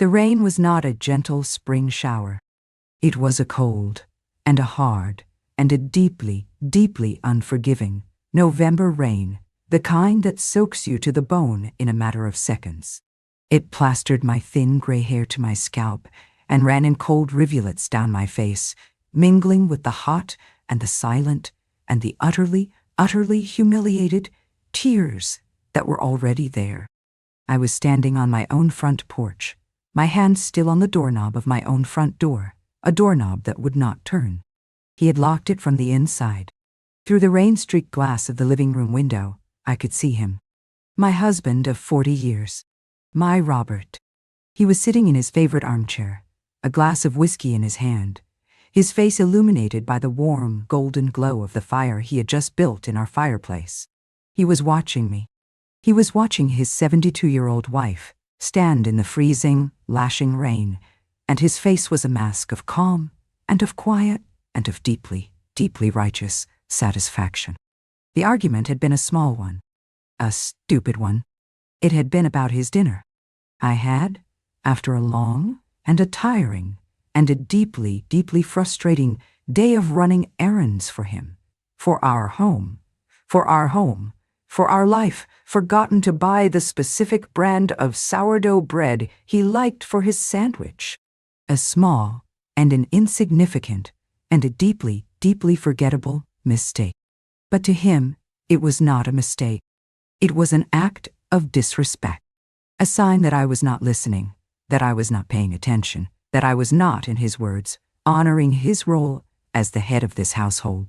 The rain was not a gentle spring shower. It was a cold, and a hard, and a deeply, deeply unforgiving November rain, the kind that soaks you to the bone in a matter of seconds. It plastered my thin gray hair to my scalp and ran in cold rivulets down my face, mingling with the hot and the silent and the utterly, utterly humiliated tears that were already there. I was standing on my own front porch, my hand still on the doorknob of my own front door, a doorknob that would not turn. He had locked it from the inside. Through the rain-streaked glass of the living room window, I could see him. My husband of 40 years. My Robert. He was sitting in his favorite armchair, a glass of whiskey in his hand, his face illuminated by the warm, golden glow of the fire he had just built in our fireplace. He was watching me. He was watching his 72-year-old wife stand in the freezing, lashing rain, and his face was a mask of calm and of quiet and of deeply, deeply righteous satisfaction. The argument had been a small one, a stupid one. It had been about his dinner. I had, after a long and a tiring and a deeply, deeply frustrating day of running errands for him, for our home, for our life, forgotten to buy the specific brand of sourdough bread he liked for his sandwich. A small and an insignificant and a deeply, deeply forgettable mistake. But to him, it was not a mistake. It was an act of disrespect, a sign that I was not listening, that I was not paying attention, that I was not, in his words, honoring his role as the head of this household.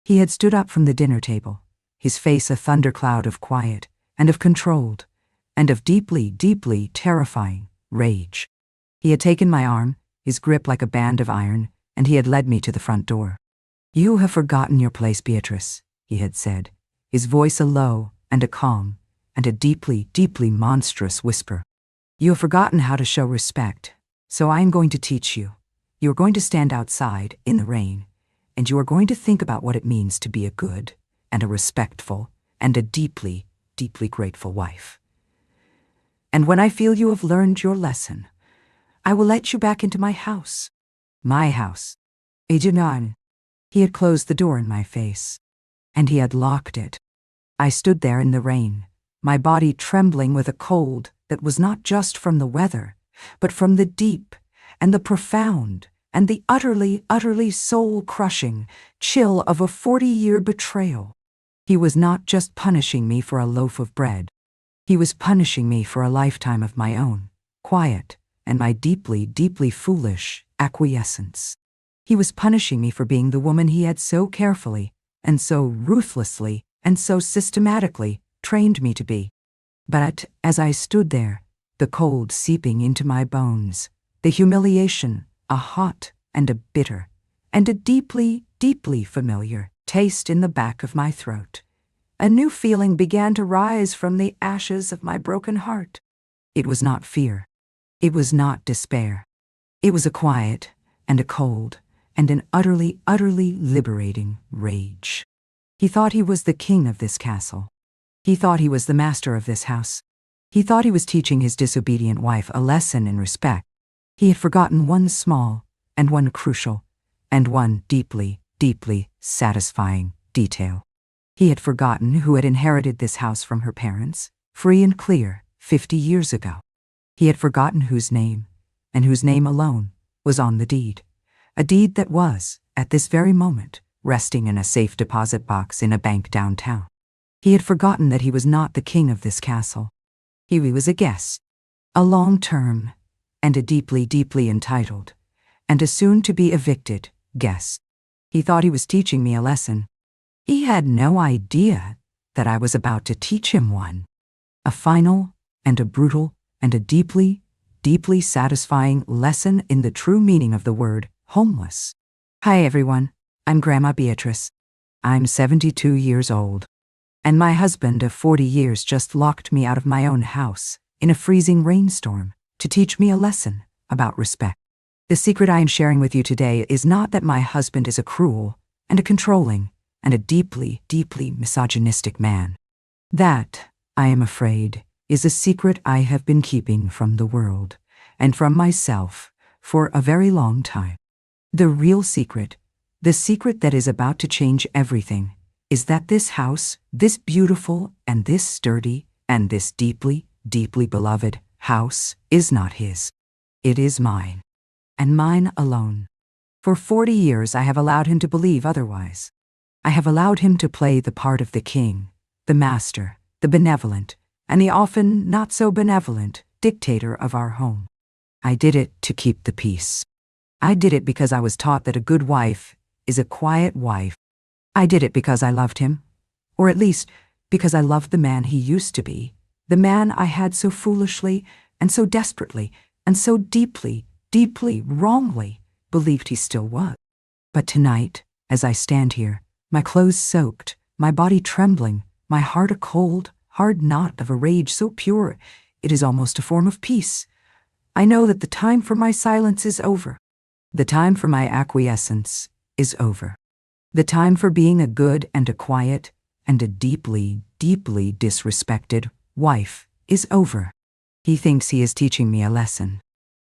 He had stood up from the dinner table, his face a thundercloud of quiet and of controlled and of deeply, deeply terrifying rage. He had taken my arm, his grip like a band of iron, and he had led me to the front door. "You have forgotten your place, Beatrice," he had said, his voice a low and a calm and a deeply, deeply monstrous whisper. "You have forgotten how to show respect, so I am going to teach you. You are going to stand outside in the rain, and you are going to think about what it means to be a good and a respectful and a deeply, deeply grateful wife. And when I feel you have learned your lesson, I will let you back into my house. My house." Ejinan. He had closed the door in my face, and he had locked it. I stood there in the rain, my body trembling with a cold that was not just from the weather, but from the deep and the profound and the utterly, utterly soul-crushing chill of a 40-year betrayal. He was not just punishing me for a loaf of bread. He was punishing me for a lifetime of my own, quiet, and my deeply, deeply foolish acquiescence. He was punishing me for being the woman he had so carefully and so ruthlessly and so systematically trained me to be. But as I stood there, the cold seeping into my bones, the humiliation, a hot and a bitter, and a deeply, deeply familiar taste in the back of my throat, a new feeling began to rise from the ashes of my broken heart. It was not fear. It was not despair. It was a quiet and a cold and an utterly, utterly liberating rage. He thought he was the king of this castle. He thought he was the master of this house. He thought he was teaching his disobedient wife a lesson in respect. He had forgotten one small and one crucial and one deeply, deeply satisfying detail. He had forgotten who had inherited this house from her parents, free and clear, 50 years ago. He had forgotten whose name, and whose name alone, was on the deed. A deed that was, at this very moment, resting in a safe deposit box in a bank downtown. He had forgotten that he was not the king of this castle. He was a guest, a long-term, and a deeply, deeply entitled, and a soon-to-be evicted guest. He thought he was teaching me a lesson. He had no idea that I was about to teach him one. A final, and a brutal, and a deeply, deeply satisfying lesson in the true meaning of the word homeless. Hi everyone, I'm Grandma Beatrice. I'm 72 years old. And my husband of 40 years just locked me out of my own house in a freezing rainstorm to teach me a lesson about respect. The secret I am sharing with you today is not that my husband is a cruel and a controlling and a deeply, deeply misogynistic man. That, I am afraid, is a secret I have been keeping from the world, and from myself for a very long time. The real secret, the secret that is about to change everything, is that this house, this beautiful and this sturdy and this deeply, deeply beloved house, is not his. It is mine, and mine alone. For 40 years I have allowed him to believe otherwise. I have allowed him to play the part of the king, the master, the benevolent, and the often not so benevolent dictator of our home. I did it to keep the peace. I did it because I was taught that a good wife is a quiet wife. I did it because I loved him, or at least because I loved the man he used to be, the man I had so foolishly and so desperately and so deeply, deeply, wrongly believed he still was. But tonight, as I stand here, my clothes soaked, my body trembling, my heart a cold, hard knot of a rage so pure it is almost a form of peace, I know that the time for my silence is over. The time for my acquiescence is over. The time for being a good and a quiet and a deeply, deeply disrespected wife is over. He thinks he is teaching me a lesson.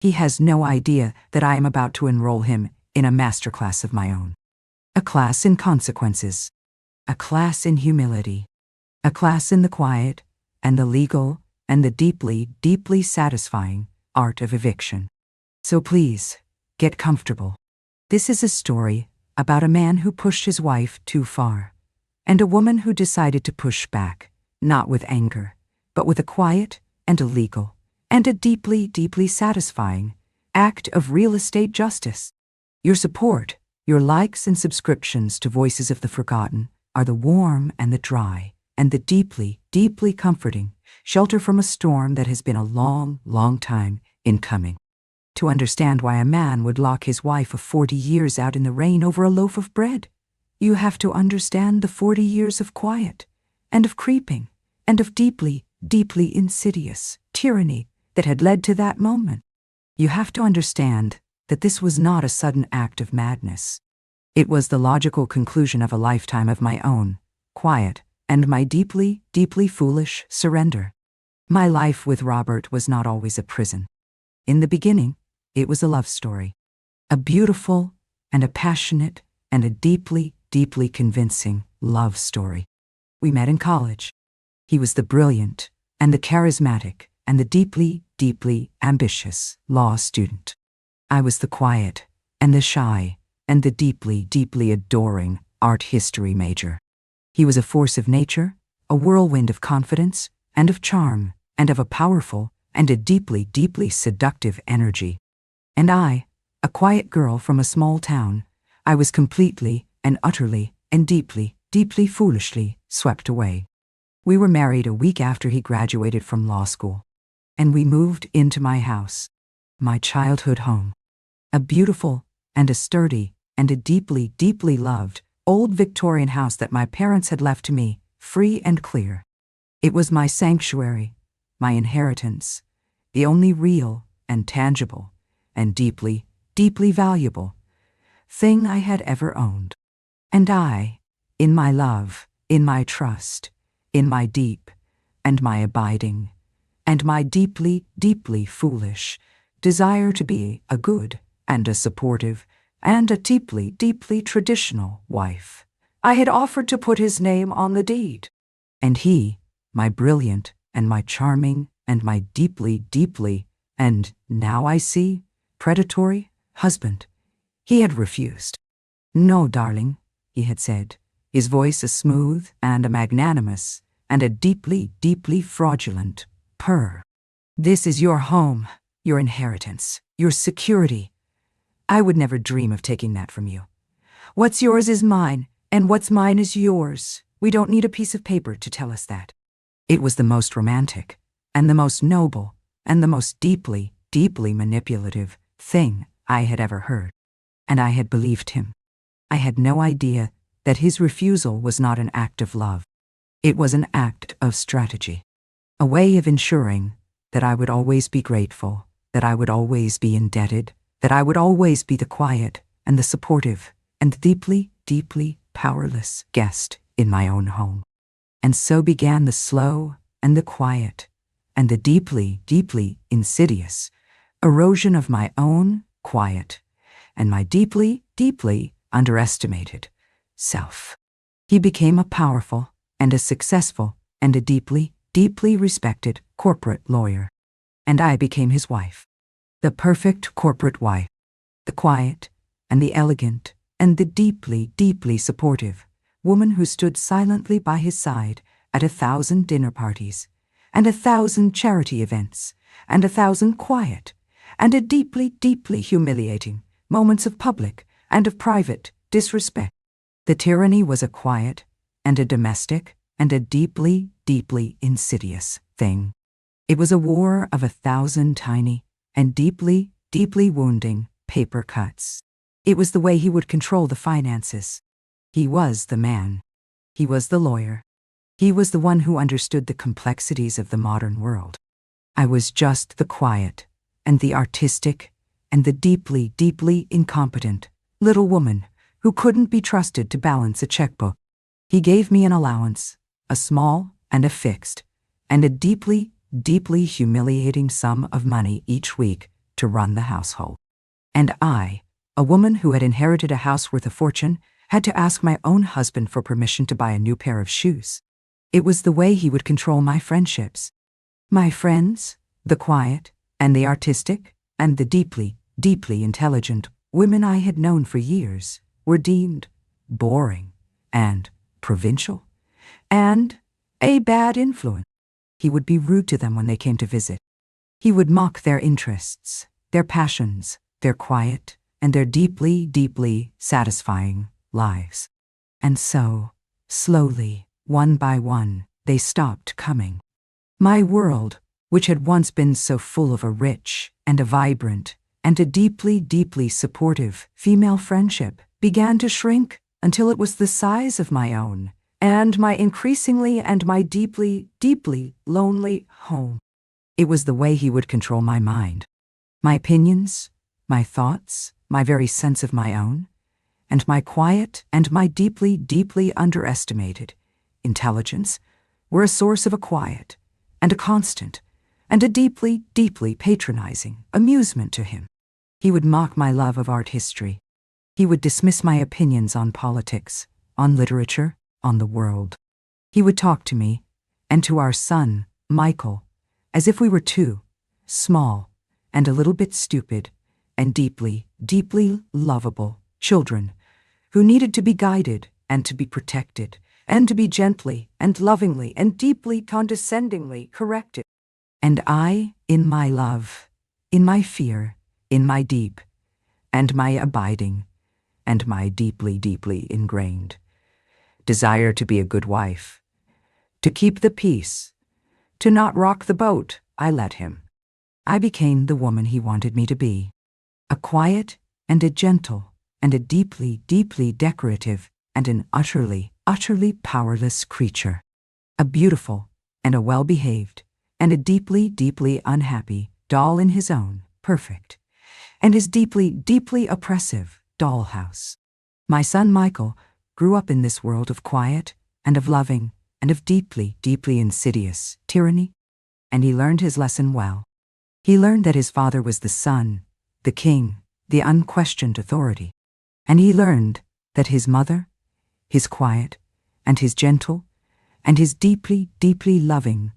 He has no idea that I am about to enroll him in a master class of my own. A class in consequences. A class in humility. A class in the quiet and the legal and the deeply, deeply satisfying art of eviction. So please, get comfortable. This is a story about a man who pushed his wife too far, and a woman who decided to push back, not with anger, but with a quiet and a legal and a deeply, deeply satisfying act of real estate justice. Your support, your likes and subscriptions to Voices of the Forgotten are the warm and the dry and the deeply, deeply comforting shelter from a storm that has been a long, long time in coming. To understand why a man would lock his wife of 40 years out in the rain over a loaf of bread, you have to understand the 40 years of quiet and of creeping and of deeply, deeply insidious tyranny that had led to that moment. You have to understand that this was not a sudden act of madness. It was the logical conclusion of a lifetime of my own, quiet, and my deeply, deeply foolish surrender. My life with Robert was not always a prison. In the beginning, it was a love story. A beautiful and a passionate and a deeply, deeply convincing love story. We met in college. He was the brilliant and the charismatic and the deeply, deeply ambitious law student. I was the quiet and the shy and the deeply, deeply adoring art history major. He was a force of nature, a whirlwind of confidence and of charm and of a powerful and a deeply, deeply seductive energy. And I, a quiet girl from a small town, I was completely and utterly and deeply, deeply foolishly swept away. We were married a week after he graduated from law school, and we moved into my house, my childhood home. A beautiful and a sturdy and a deeply, deeply loved old Victorian house that my parents had left to me, free and clear. It was my sanctuary, my inheritance, the only real and tangible and deeply, deeply valuable thing I had ever owned. And I, in my love, in my trust, in my deep and my abiding, and my deeply, deeply foolish desire to be a good and a supportive and a deeply, deeply traditional wife, I had offered to put his name on the deed. And he, my brilliant and my charming and my deeply, deeply, and now I see, predatory husband, he had refused. No, darling, he had said, his voice a smooth and a magnanimous and a deeply, deeply fraudulent purr. This is your home, your inheritance, your security. I would never dream of taking that from you. What's yours is mine, and what's mine is yours. We don't need a piece of paper to tell us that. It was the most romantic, and the most noble, and the most deeply, deeply manipulative thing I had ever heard. And I had believed him. I had no idea that his refusal was not an act of love. It was an act of strategy. A way of ensuring that I would always be grateful, that I would always be indebted, that I would always be the quiet and the supportive and the deeply, deeply powerless guest in my own home. And so began the slow and the quiet and the deeply, deeply insidious erosion of my own quiet and my deeply, deeply underestimated self. He became a powerful and a successful and a deeply, deeply respected corporate lawyer. And I became his wife. The perfect corporate wife. The quiet and the elegant and the deeply, deeply supportive woman who stood silently by his side at 1,000 dinner parties and 1,000 charity events and 1,000 quiet and a deeply, deeply humiliating moments of public and of private disrespect. The tyranny was a quiet and a domestic and a deeply, deeply insidious thing. It was a war of 1,000 tiny and deeply, deeply wounding paper cuts. It was the way he would control the finances. He was the man. He was the lawyer. He was the one who understood the complexities of the modern world. I was just the quiet and the artistic and the deeply, deeply incompetent little woman who couldn't be trusted to balance a checkbook. He gave me an allowance, a small and a fixed, and a deeply, deeply humiliating sum of money each week to run the household. And I, a woman who had inherited a house worth a fortune, had to ask my own husband for permission to buy a new pair of shoes. It was the way he would control my friendships. My friends, the quiet and the artistic and the deeply, deeply intelligent women I had known for years, were deemed boring and provincial and a bad influence. He would be rude to them when they came to visit. He would mock their interests, their passions, their quiet, and their deeply, deeply satisfying lives. And so, slowly, one by one, they stopped coming. My world, which had once been so full of a rich and a vibrant and a deeply, deeply supportive female friendship, began to shrink until it was the size of my own and my increasingly and my deeply, deeply lonely home. It was the way he would control my mind, my opinions, my thoughts, my very sense of my own, and my quiet and my deeply, deeply underestimated intelligence were a source of a quiet and a constant and a deeply, deeply patronizing amusement to him. He would mock my love of art history. He would dismiss my opinions on politics, on literature, on the world. He would talk to me and to our son, Michael, as if we were two, small and a little bit stupid and deeply, deeply lovable children who needed to be guided and to be protected and to be gently and lovingly and deeply condescendingly corrected. And I, in my love, in my fear, in my deep, and my abiding, and my deeply, deeply ingrained desire to be a good wife, to keep the peace, to not rock the boat, I let him. I became the woman he wanted me to be, a quiet and a gentle and a deeply, deeply decorative and an utterly, utterly powerless creature, a beautiful and a well-behaved and a deeply, deeply unhappy doll in his own perfect and his deeply, deeply oppressive dollhouse. My son Michael grew up in this world of quiet and of loving and of deeply, deeply insidious tyranny, and he learned his lesson well. He learned that his father was the son, the king, the unquestioned authority, and he learned that his mother, his quiet and his gentle and his deeply, deeply loving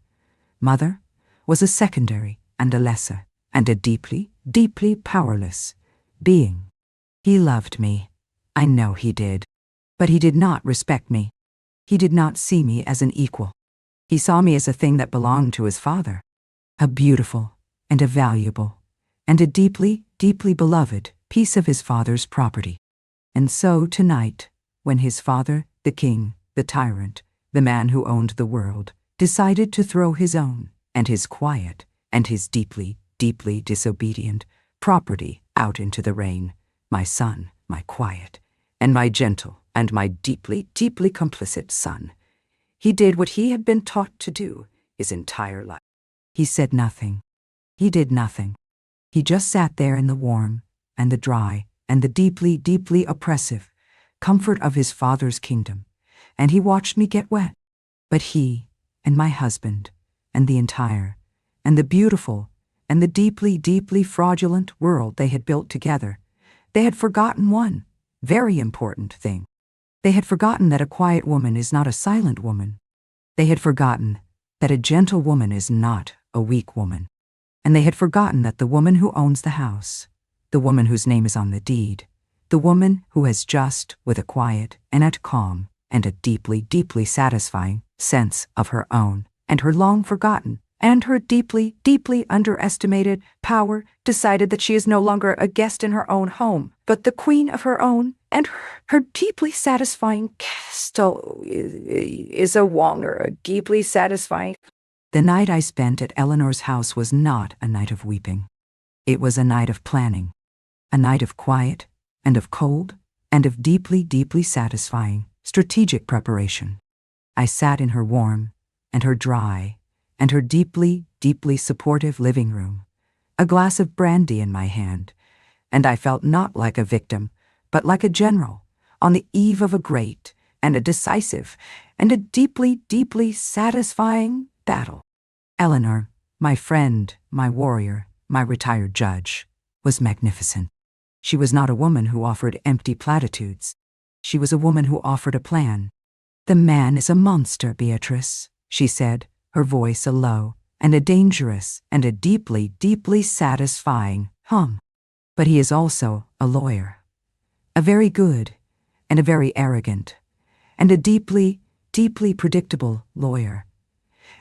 mother was a secondary and a lesser and a deeply, deeply powerless being. He loved me. I know he did. But he did not respect me. He did not see me as an equal. He saw me as a thing that belonged to his father, a beautiful and a valuable and a deeply, deeply beloved piece of his father's property. And so tonight, when his father, the king, the tyrant, the man who owned the world, decided to throw his own and his quiet and his deeply, deeply disobedient property out into the rain, my son, my quiet, and my gentle and my deeply, deeply complicit son, he did what he had been taught to do his entire life. He said nothing. He did nothing. He just sat there in the warm and the dry and the deeply, deeply oppressive comfort of his father's kingdom, and he watched me get wet. But he and my husband and the entire and the beautiful and the deeply, deeply fraudulent world they had built together, they had forgotten one very important thing. They had forgotten that a quiet woman is not a silent woman. They had forgotten that a gentle woman is not a weak woman. And they had forgotten that the woman who owns the house, the woman whose name is on the deed, the woman who has just, with a quiet and a calm and a deeply, deeply satisfying sense of her own and her long-forgotten and her deeply, deeply underestimated power, decided that she is no longer a guest in her own home, but the queen of her own, and her deeply satisfying castle is a longer, a deeply satisfying. The night I spent at Eleanor's house was not a night of weeping. It was a night of planning, a night of quiet and of cold and of deeply, deeply satisfying strategic preparation. I sat in her warm and her dry and her deeply, deeply supportive living room, a glass of brandy in my hand, and I felt not like a victim, but like a general on the eve of a great and a decisive and a deeply, deeply satisfying battle. Eleanor, my friend, my warrior, my retired judge, was magnificent. She was not a woman who offered empty platitudes. She was a woman who offered a plan. "The man is a monster, Beatrice," she said, her voice a low and a dangerous and a deeply, deeply satisfying hum. "But he is also a lawyer, a very good and a very arrogant and a deeply, deeply predictable lawyer.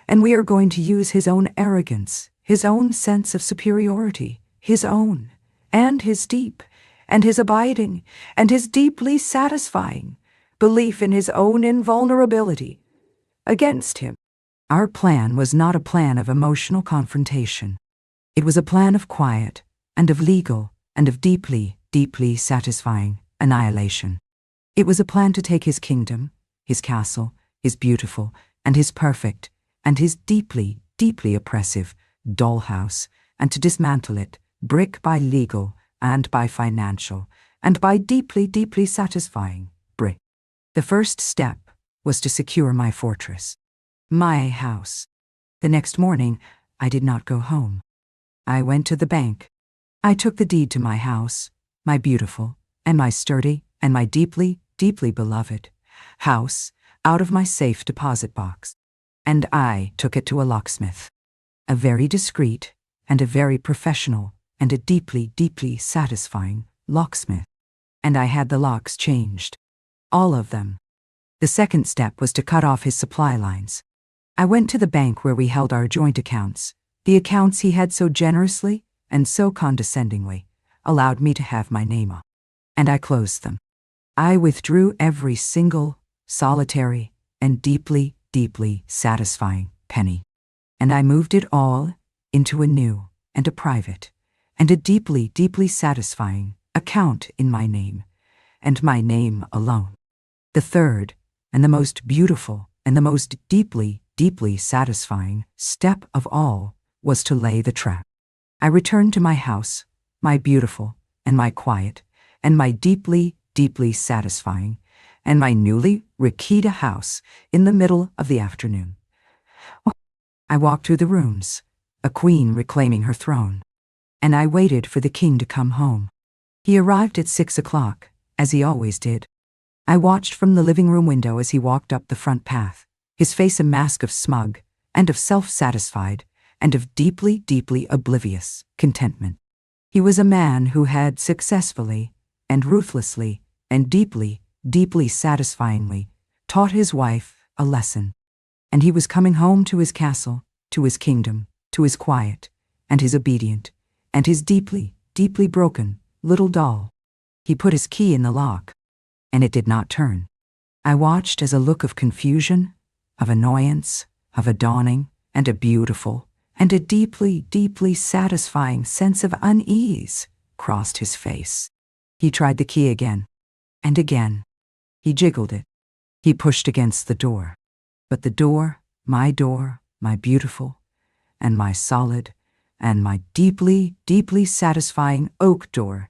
And we are going to use his own arrogance, his own sense of superiority, his own, and his deep, and his abiding, and his deeply satisfying belief in his own invulnerability against him." Our plan was not a plan of emotional confrontation. It was a plan of quiet and of legal and of deeply, deeply satisfying annihilation. It was a plan to take his kingdom, his castle, his beautiful and his perfect and his deeply, deeply oppressive dollhouse, and to dismantle it brick by legal and by financial and by deeply, deeply satisfying brick. The first step was to secure my fortress, my house. The next morning, I did not go home. I went to the bank. I took the deed to my house, my beautiful and my sturdy and my deeply, deeply beloved house, out of my safe deposit box, and I took it to a locksmith, a very discreet and a very professional and a deeply, deeply satisfying locksmith, and I had the locks changed, all of them. The second step was to cut off his supply lines. I went to the bank where we held our joint accounts, the accounts he had so generously and so condescendingly allowed me to have my name on, and I closed them. I withdrew every single, solitary, and deeply, deeply satisfying penny, and I moved it all into a new and a private and a deeply, deeply satisfying account in my name, and my name alone. The third, and the most beautiful, and the most deeply, deeply satisfying step of all was to lay the trap. I returned to my house, my beautiful, and my quiet, and my deeply, deeply satisfying, and my newly Rikita house in the middle of the afternoon. I walked through the rooms, a queen reclaiming her throne, and I waited for the king to come home. He arrived at 6 o'clock, as he always did. I watched from the living room window as he walked up the front path, his face a mask of smug and of self-satisfied and of deeply, deeply oblivious contentment. He was a man who had successfully and ruthlessly and deeply, deeply satisfyingly taught his wife a lesson, and he was coming home to his castle, to his kingdom, to his quiet, and his obedient, and his deeply, deeply broken little doll. He put his key in the lock, and it did not turn. I watched as a look of confusion, of annoyance, of a dawning, and a beautiful, and a deeply, deeply satisfying sense of unease crossed his face. He tried the key again, and again. He jiggled it. He pushed against the door. But the door, my beautiful, and my solid, and my deeply, deeply satisfying oak door,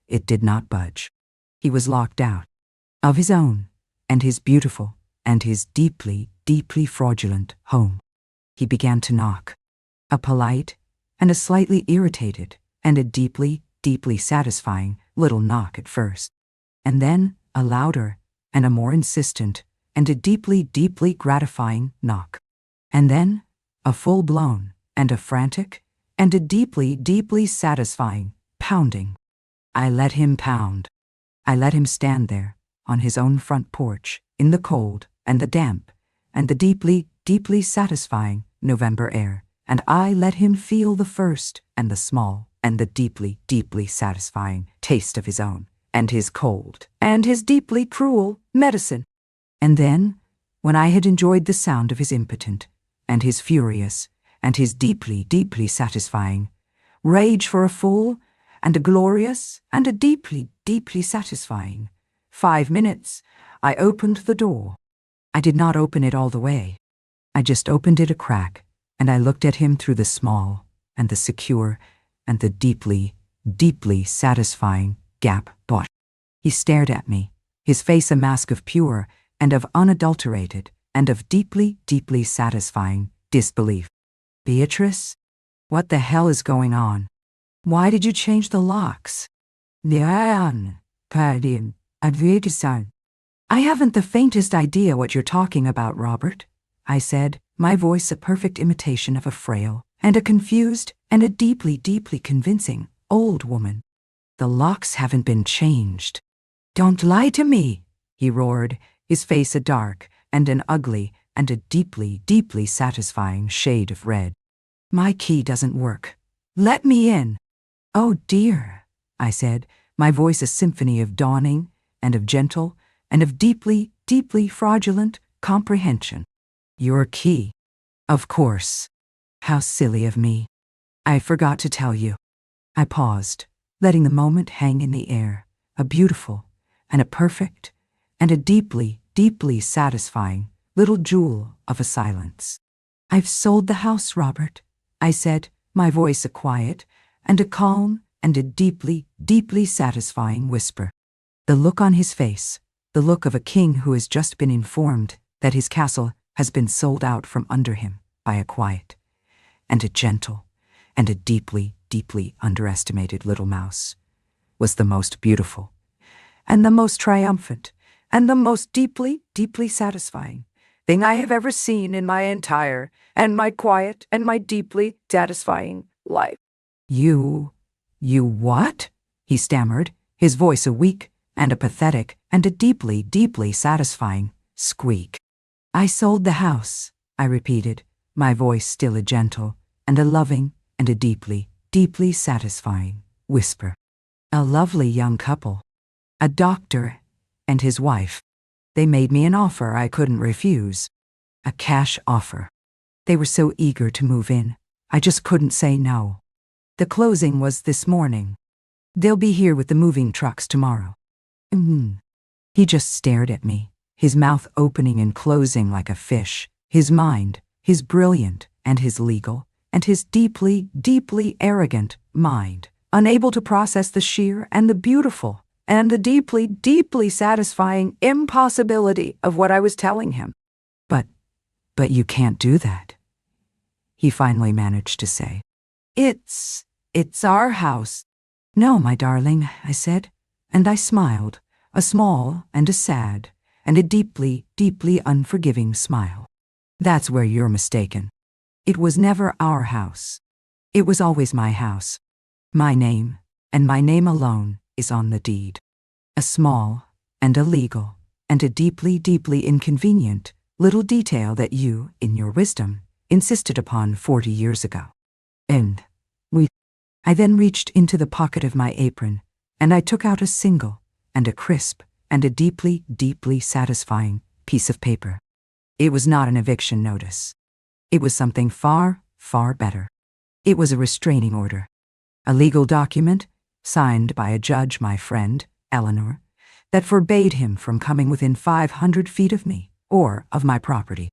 it did not budge. He was locked out of his own, and his beautiful, and his deeply, deeply fraudulent home. He began to knock, a polite and a slightly irritated, and a deeply, deeply satisfying little knock at first. And then a louder, and a more insistent, and a deeply, deeply gratifying knock. And then a full-blown, and a frantic, and a deeply, deeply satisfying pounding. I let him pound. I let him stand there, on his own front porch, in the cold, and the damp, and the deeply, deeply satisfying November air, and I let him feel the first, and the small, and the deeply, deeply satisfying taste of his own, and his cold, and his deeply cruel medicine. And then, when I had enjoyed the sound of his impotent, and his furious, and his deeply, deeply satisfying rage for a full, and a glorious, and a deeply, deeply satisfying 5 minutes, I opened the door. I did not open it all the way. I just opened it a crack, and I looked at him through the small, and the secure, and the deeply, deeply satisfying gap bought. He stared at me, his face a mask of pure, and of unadulterated, and of deeply, deeply satisfying disbelief. Beatrice, what the hell is going on? Why did you change the locks? Pardon, I haven't the faintest idea what you're talking about, Robert, I said, my voice a perfect imitation of a frail, and a confused, and a deeply, deeply convincing old woman. The locks haven't been changed. Don't lie to me, he roared, his face a dark, and an ugly, and a deeply, deeply satisfying shade of red. My key doesn't work. Let me in. Oh dear, I said, my voice a symphony of dawning, and of gentle, and of deeply, deeply fraudulent comprehension. Your key. Of course. How silly of me. I forgot to tell you. I paused, letting the moment hang in the air, a beautiful, and a perfect, and a deeply, deeply satisfying little jewel of a silence. I've sold the house, Robert, I said, my voice a quiet, and a calm, and a deeply, deeply satisfying whisper. The look on his face, the look of a king who has just been informed that his castle has been sold out from under him by a quiet, and a gentle, and a deeply, deeply underestimated little mouse, was the most beautiful, and the most triumphant, and the most deeply, deeply satisfying thing I have ever seen in my entire, and my quiet, and my deeply satisfying life. You what? He stammered, his voice a weak, and a pathetic, and a deeply, deeply satisfying squeak. I sold the house, I repeated, my voice still a gentle, and a loving, and a deeply, deeply satisfying whisper. A lovely young couple. A doctor and his wife. They made me an offer I couldn't refuse. A cash offer. They were so eager to move in, I just couldn't say no. The closing was this morning. They'll be here with the moving trucks tomorrow. He just stared at me, his mouth opening and closing like a fish, his mind, his brilliant, and his legal, and his deeply, deeply arrogant mind, unable to process the sheer and the beautiful, and the deeply, deeply satisfying impossibility of what I was telling him. But you can't do that, he finally managed to say. It's our house. No, my darling, I said, and I smiled, a small and a sad, and a deeply, deeply unforgiving smile. That's where you're mistaken. It was never our house. It was always my house. My name, and my name alone, is on the deed. A small, and a legal, and a deeply, deeply inconvenient little detail that you, in your wisdom, insisted upon 40 years ago. I then reached into the pocket of my apron, and I took out a single, and a crisp, and a deeply, deeply satisfying piece of paper. It was not an eviction notice. It was something far, far better. It was a restraining order. A legal document, signed by a judge, my friend, Eleanor, that forbade him from coming within 500 feet of me, or of my property.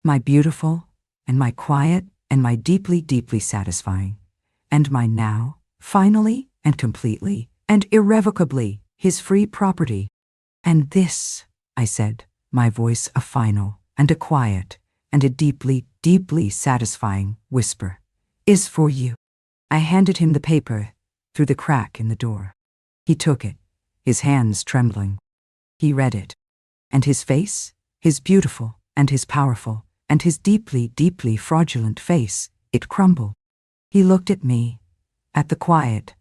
My beautiful, and my quiet, and my deeply, deeply satisfying, and my now, finally, and completely, and irrevocably, his free property. And this, I said, my voice a final, and a quiet, and a deeply, deeply satisfying whisper, is for you. I handed him the paper through the crack in the door. He took it, his hands trembling. He read it, and his face, his beautiful and his powerful, and his deeply, deeply fraudulent face, it crumbled. He looked at me, at the quiet,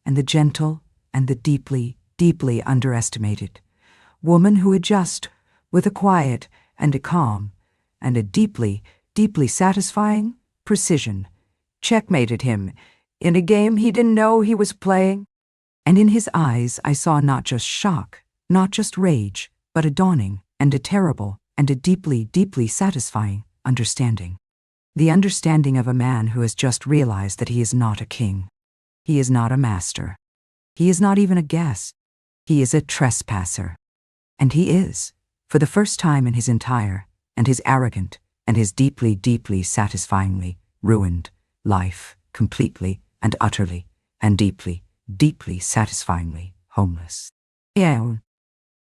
and the gentle, and the deeply, deeply underestimated woman who had just, with a quiet and a calm, and a deeply, deeply satisfying precision, checkmated him in a game he didn't know he was playing. And in his eyes I saw not just shock, not just rage, but a dawning, and a terrible, and a deeply, deeply satisfying understanding. The understanding of a man who has just realized that he is not a king. He is not a master. He is not even a guest. He is a trespasser. And he is, for the first time in his entire, and his arrogant, and his deeply, deeply satisfyingly ruined life, completely and utterly, and deeply, deeply satisfyingly homeless. Yeah.